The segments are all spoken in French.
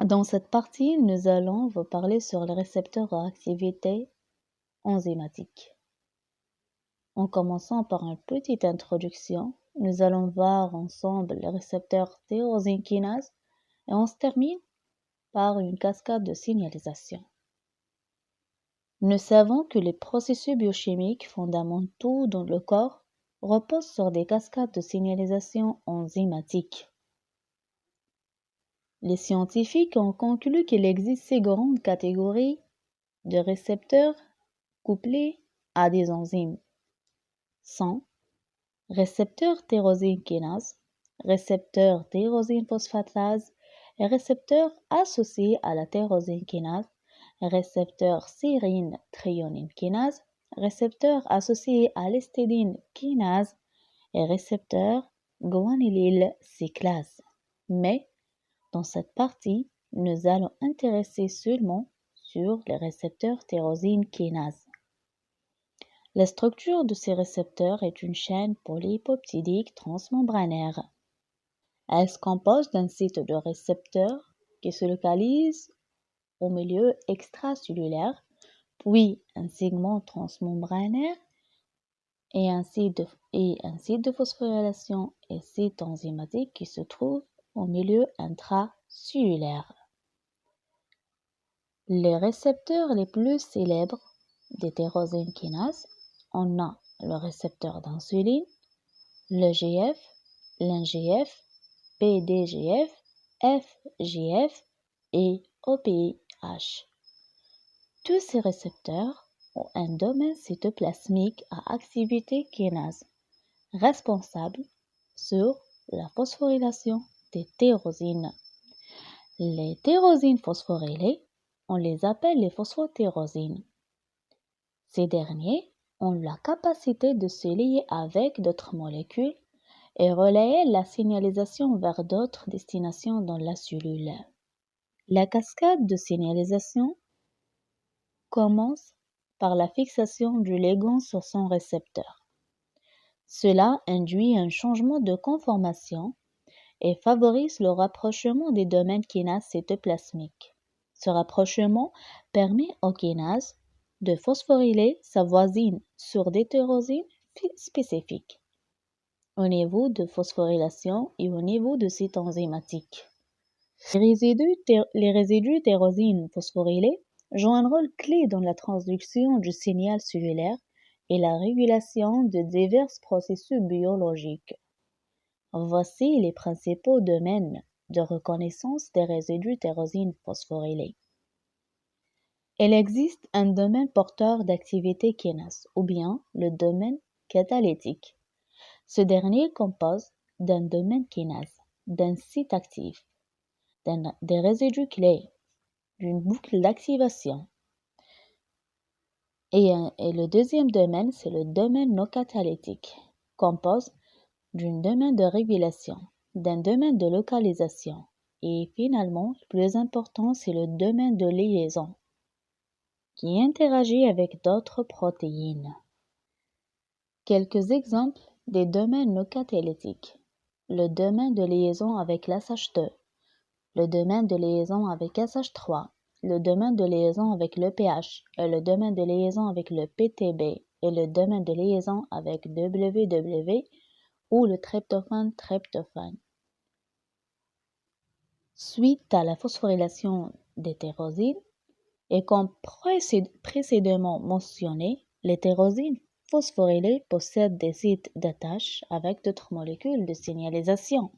Dans cette partie, nous allons vous parler sur les récepteurs à activité enzymatique. En commençant par une petite introduction, nous allons voir ensemble les récepteurs tyrosine kinase et on se termine par une cascade de signalisation. Nous savons que les processus biochimiques fondamentaux dans le corps reposent sur des cascades de signalisation enzymatique. Les scientifiques ont conclu qu'il existe six grandes catégories de récepteurs couplés à des enzymes. Sont récepteurs tyrosine kinase, récepteurs tyrosine phosphatase et récepteurs associés à la tyrosine kinase, récepteur sérine thréonine kinase, récepteur associé à l'histidine kinase et récepteur guanylyl cyclase. Mais dans cette partie, nous allons intéresser seulement sur les récepteurs tyrosine kinase. La structure de ces récepteurs est une chaîne polylipoptidique transmembranaire. Elle se compose d'un site de récepteurs qui se localise au milieu extracellulaire, puis un segment transmembranaire et un site de phosphorylation et site enzymatique qui se trouve au milieu intracellulaire. Les récepteurs les plus célèbres des tyrosine kinase, on a le récepteur d'insuline, l'EGF, l'NGF, PDGF, FGF et OPH. Tous ces récepteurs ont un domaine cytoplasmique à activité kinase, responsable sur la phosphorylation des tyrosines. Les tyrosines phosphorylées, on les appelle les phosphotyrosines. Ces derniers ont la capacité de se lier avec d'autres molécules et relayer la signalisation vers d'autres destinations dans la cellule. La cascade de signalisation commence par la fixation du ligand sur son récepteur. Cela induit un changement de conformation et favorise le rapprochement des domaines kinases cytoplasmiques. Ce rapprochement permet aux kinases de phosphoryler sa voisine sur des tyrosines spécifiques au niveau de phosphorylation et au niveau de sites enzymatiques. Les résidus tyrosine phosphorylés jouent un rôle clé dans la transduction du signal cellulaire et la régulation de divers processus biologiques. Voici les principaux domaines de reconnaissance des résidus tyrosine phosphorylés. Il existe un domaine porteur d'activité kinase, ou bien le domaine catalytique. Ce dernier compose d'un domaine kinase, d'un site actif, des résidus clés, d'une boucle d'activation. Et le deuxième domaine, c'est le domaine non catalytique, compose d'un domaine de régulation, d'un domaine de localisation. Et finalement, le plus important, c'est le domaine de liaison, qui interagit avec d'autres protéines. Quelques exemples des domaines non catalytiques. Le domaine de liaison avec l'SH2, le domaine de liaison avec SH3, le domaine de liaison avec le pH, et le domaine de liaison avec le PTB, et le domaine de liaison avec WW ou le tryptophane. Suite à la phosphorylation des tyrosines, et comme précédemment mentionné, les tyrosines phosphorylées possèdent des sites d'attache avec d'autres molécules de signalisation.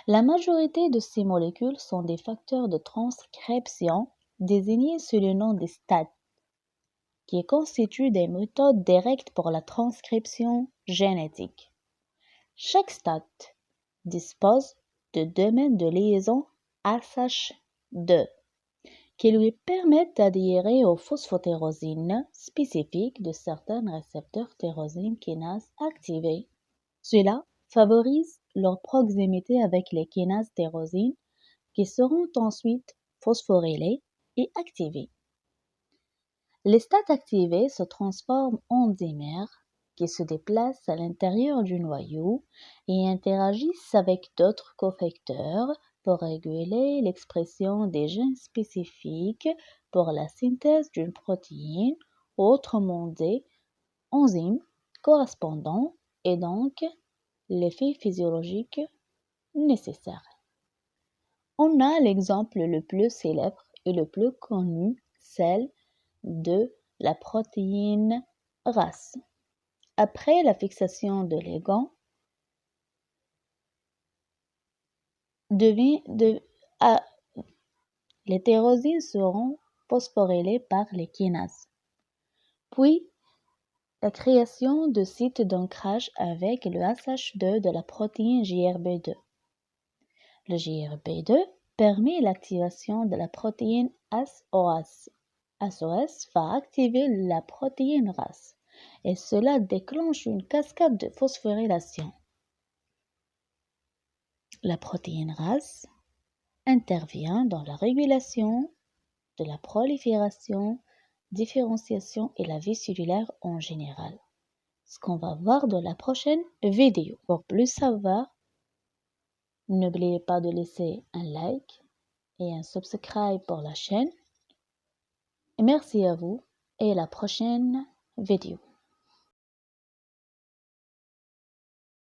La majorité de ces molécules sont des facteurs de transcription désignés sous le nom des STAT, qui constituent des méthodes directes pour la transcription génétique. Chaque STAT dispose de domaines de liaison SH2 qui lui permettent d'adhérer aux phosphotyrosines spécifiques de certains récepteurs tyrosine kinase activés. Cela favorise leur proximité avec les kinases tyrosines qui seront ensuite phosphorylées et activées. Les STAT activés se transforment en dimères qui se déplacent à l'intérieur du noyau et interagissent avec d'autres cofacteurs pour réguler l'expression des gènes spécifiques pour la synthèse d'une protéine, autrement dit, enzymes correspondants et donc l'effet physiologique nécessaire. On a l'exemple le plus célèbre et le plus connu, celle de la protéine RAS. Après la fixation de ligand, les tyrosines seront phosphorylées par les kinases. Puis, la création de sites d'ancrage avec le SH2 de la protéine JRB2. Le JRB2 permet l'activation de la protéine SOS. SOS va activer la protéine RAS et cela déclenche une cascade de phosphorylation. La protéine RAS intervient dans la régulation de la prolifération, différenciation et la vie cellulaire en général. Ce qu'on va voir dans la prochaine vidéo. Pour plus savoir, n'oubliez pas de laisser un like et un subscribe pour la chaîne. Et merci à vous et à la prochaine vidéo.